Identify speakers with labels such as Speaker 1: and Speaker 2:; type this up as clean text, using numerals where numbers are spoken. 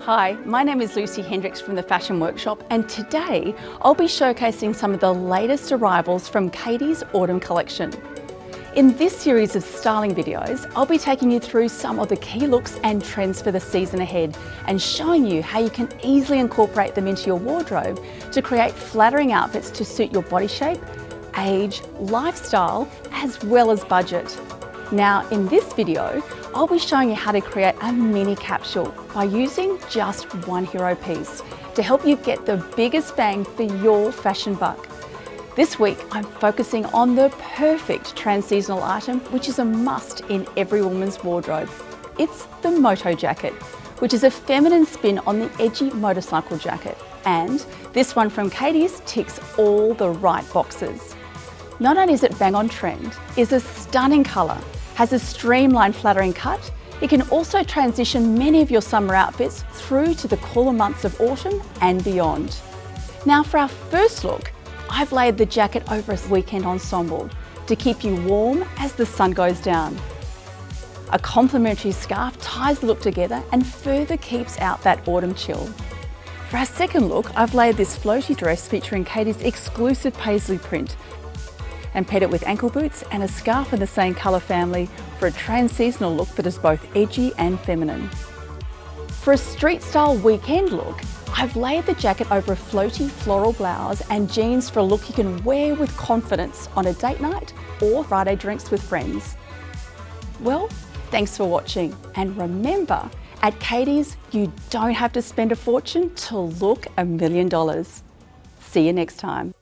Speaker 1: Hi, my name is Lucy Hendriks from the Fashion Workshop, and today I'll be showcasing some of the latest arrivals from Katie's Autumn collection. In this series of styling videos, I'll be taking you through some of the key looks and trends for the season ahead and showing you how you can easily incorporate them into your wardrobe to create flattering outfits to suit your body shape, age, lifestyle, as well as budget. Now, in this video, I'll be showing you how to create a mini capsule by using just one hero piece to help you get the biggest bang for your fashion buck. This week, I'm focusing on the perfect trans-seasonal item, which is a must in every woman's wardrobe. It's the Moto jacket, which is a feminine spin on the edgy motorcycle jacket. And this one from Katie's ticks all the right boxes. Not only is it bang on trend, it's a stunning colour, has a streamlined flattering cut. It can also transition many of your summer outfits through to the cooler months of autumn and beyond. Now for our first look, I've layered the jacket over a weekend ensemble to keep you warm as the sun goes down. A complementary scarf ties the look together and further keeps out that autumn chill. For our second look, I've layered this floaty dress featuring Katie's exclusive paisley print and paired it with ankle boots and a scarf in the same colour family for a trans-seasonal look that is both edgy and feminine. For a street style weekend look, I've layered the jacket over a floaty floral blouse and jeans for a look you can wear with confidence on a date night or Friday drinks with friends. Well, thanks for watching, and remember, at Katie's, you don't have to spend a fortune to look $1 million. See you next time.